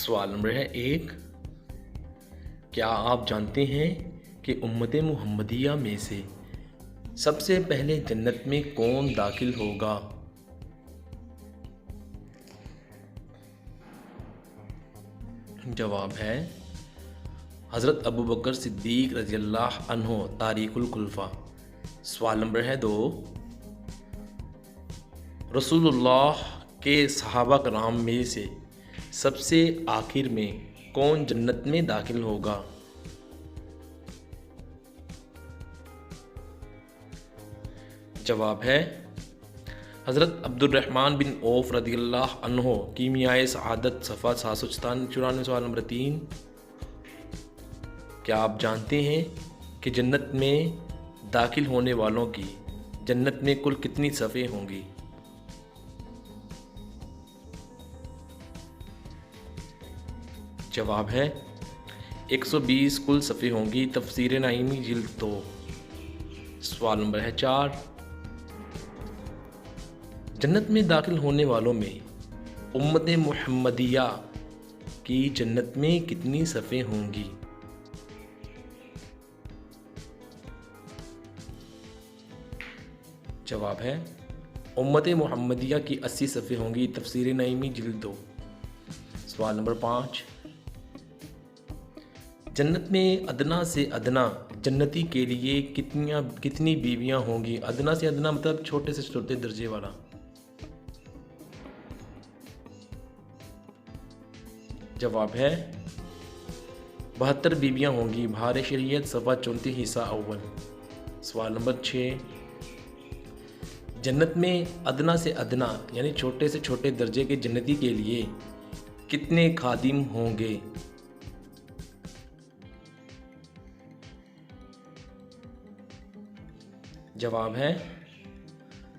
سوال نمبر ہے 1۔ کیا آپ جانتے ہیں کہ امت محمدیہ میں سے سب سے پہلے جنت میں کون داخل ہوگا؟ جواب ہے حضرت ابوبکر صدیق رضی اللہ عنہ تاریخ الخلفاء۔ سوال نمبر ہے 2۔ رسول اللہ کے صحابہ کرام میں سے سب سے آخر میں کون جنت میں داخل ہوگا؟ جواب ہے حضرت عبد الرحمن بن عوف رضی اللہ عنہ کیمیائے سعادت صفحہ 794۔ سوال نمبر 3۔ کیا آپ جانتے ہیں کہ جنت میں داخل ہونے والوں کی جنت میں کل کتنی صفحیں ہوں گی؟ جواب ہے 120 کل صفحے ہوں گی، تفسیر نعیمی جلد 2۔ سوال نمبر ہے 4۔ جنت میں داخل ہونے والوں میں امت محمدیہ کی جنت میں کتنی صفحیں ہوں گی؟ جواب ہے امت محمدیہ کی 80 صفحیں ہوں گی، تفسیر نعیمی جلد 2۔ سوال نمبر 5۔ جنت میں ادنا سے ادنا جنتی کے لیے کتنی بیویاں ہوں گی؟ ادنا سے ادنا مطلب چھوٹے سے چھوٹے درجے والا۔ جواب ہے 72 بیویاں ہوں گی، بہار شریعت صفحہ 34 حصہ اول۔ سوال نمبر 6۔ جنت میں ادنا سے ادنا یعنی چھوٹے سے چھوٹے درجے کے جنتی کے لیے کتنے خادم ہوں گے؟ جواب ہے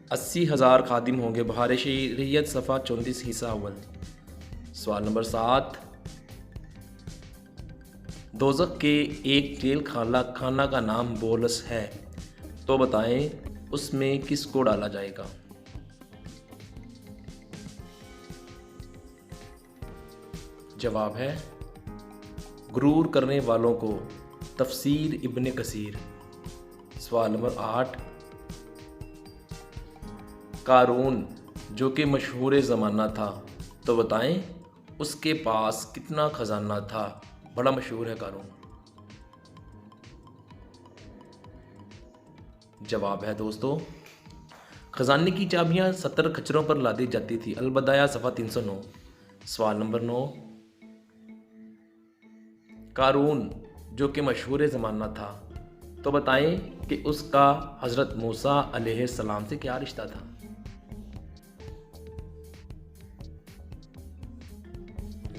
80,000 خادم ہوں گے، بہار شریعت صفحہ 34 حصہ اول۔ سوال نمبر 7۔ دوزخ کے ایک جیل خانہ کا نام بولس ہے، تو بتائیں اس میں کس کو ڈالا جائے گا؟ جواب ہے غرور کرنے والوں کو، تفسیر ابن کثیر۔ سوال نمبر 8۔ قارون جو کہ مشہور زمانہ تھا، تو بتائیں اس کے پاس کتنا خزانہ تھا؟ بڑا مشہور ہے قارون۔ جواب ہے دوستو خزانے کی چابیاں 70 کھچروں پر لادی جاتی تھی، البدایہ صفحہ 309۔ سوال نمبر 9۔ قارون جو کہ مشہور زمانہ تھا، تو بتائیں کہ اس کا حضرت موسیٰ علیہ السلام سے کیا رشتہ تھا؟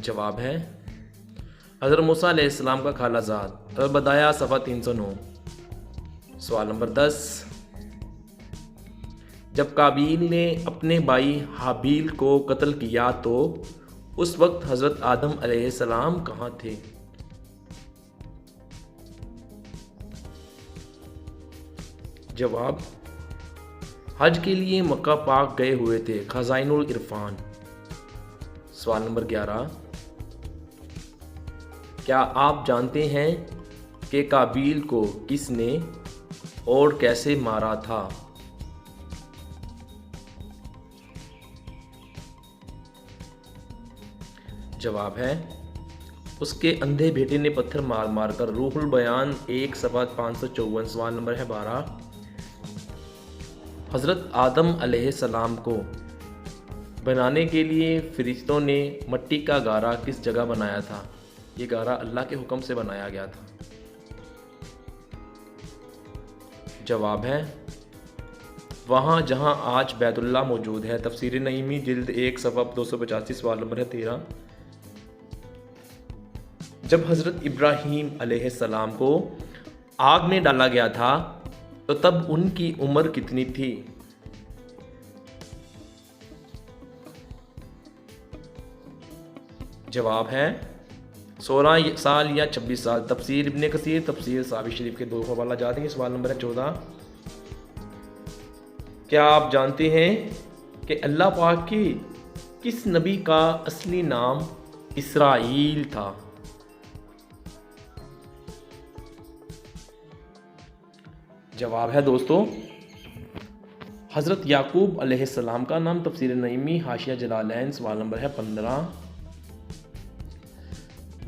جواب ہے حضرت موسیٰ علیہ السلام کا خالہ زاد، البدایہ صفحہ 309۔ سوال نمبر 10۔ جب قابیل نے اپنے بھائی حابیل کو قتل کیا تو اس وقت حضرت آدم علیہ السلام کہاں تھے؟ جواب حج کے لیے مکہ پاک گئے ہوئے تھے، خزائن العرفان۔ سوال نمبر 11۔ کیا آپ جانتے ہیں کہ قابیل کو کس نے اور کیسے مارا تھا؟ جواب ہے اس کے اندھے بیٹے نے پتھر مار مار کر۔ روح البیان 1 صفحہ 554۔ سوال نمبر ہے 12۔ حضرت آدم علیہ السلام کو بنانے کے لیے فرشتوں نے مٹی کا گارا کس جگہ بنایا تھا؟ یہ گارا اللہ کے حکم سے بنایا گیا تھا۔ جواب ہے وہاں جہاں آج بیت اللہ موجود ہے، تفسیر نعیمی جلد 1 صفحہ 285۔ سوال نمبر ہے 13۔ جب حضرت ابراہیم علیہ السلام کو آگ میں ڈالا گیا تھا تو تب ان کی عمر کتنی تھی؟ جواب ہے 16 سال یا 26 سال، تفسیر ابن کثیر، تفسیر صحابی شریف کے 2 حوالہ جاتے ہیں۔ سوال نمبر ہے 14۔ کیا آپ جانتے ہیں کہ اللہ پاک کی کس نبی کا اصلی نام اسرائیل تھا۔ جواب ہے دوستو حضرت یعقوب علیہ السلام کا نام، تفسیر نعیمی حاشیہ جلالین، سوال نمبر ہے 15۔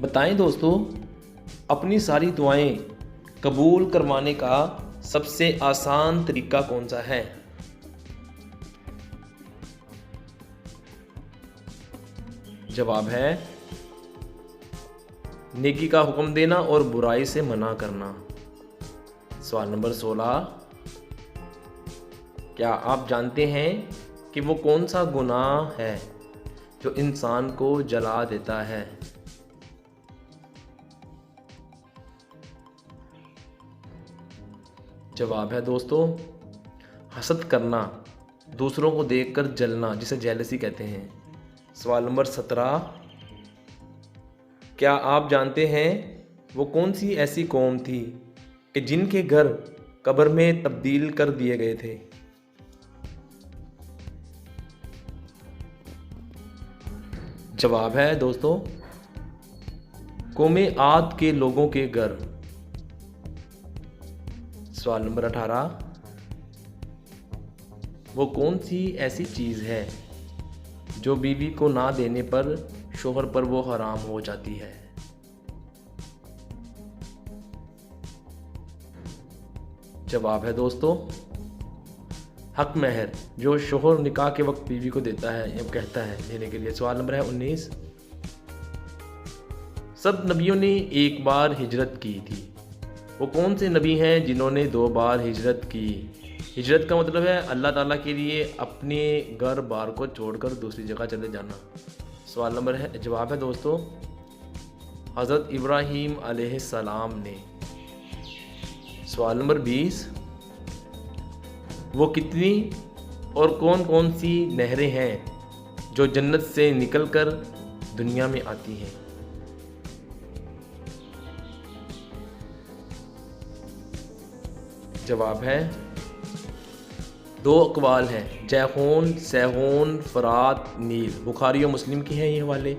بتائیں دوستو اپنی ساری دعائیں قبول کروانے کا سب سے آسان طریقہ کون سا ہے؟ جواب ہے نیکی کا حکم دینا اور برائی سے منع کرنا۔ سوال نمبر 16، کیا آپ جانتے ہیں کہ وہ کون سا گناہ ہے جو انسان کو جلا دیتا ہے؟ جواب ہے دوستو حسد کرنا، دوسروں کو دیکھ کر جلنا، جسے جیلسی کہتے ہیں۔ سوال نمبر 17، کیا آپ جانتے ہیں وہ کون سی ایسی قوم تھی کہ جن کے گھر قبر میں تبدیل کر دیے گئے تھے؟ جواب ہے دوستو قوم عاد کے لوگوں کے گھر۔ سوال نمبر 18، وہ کون سی ایسی چیز ہے جو بیوی کو نہ دینے پر شوہر پر وہ حرام ہو جاتی ہے؟ جواب ہے دوستو حق مہر، جو شوہر نکاح کے وقت بیوی کو دیتا ہے یا کہتا ہے دینے کے لیے۔ سوال نمبر ہے 19، سب نبیوں نے ایک بار ہجرت کی تھی، وہ کون سے نبی ہیں جنہوں نے 2 بار ہجرت کی؟ ہجرت کا مطلب ہے اللہ تعالیٰ کے لیے اپنے گھر بار کو چھوڑ کر دوسری جگہ چلے جانا۔ سوال نمبر ہے، جواب ہے دوستو حضرت ابراہیم علیہ السلام نے۔ سوال نمبر 20، وہ کتنی اور کون کون سی نہریں ہیں جو جنت سے نکل کر دنیا میں آتی ہیں؟ جواب ہے 2 اقوال ہیں، جیحون، سیحون، فرات، نیل، بخاری و مسلم کی ہیں یہ حوالے۔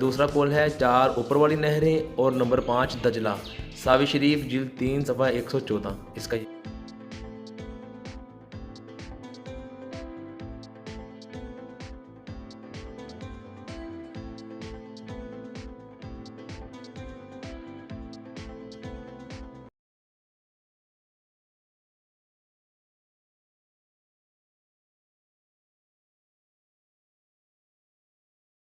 دوسرا قول ہے 4 اوپر والی نہریں اور نمبر 5 دجلہ، ساوی شریف جلد 3 صفحہ 114 اس کا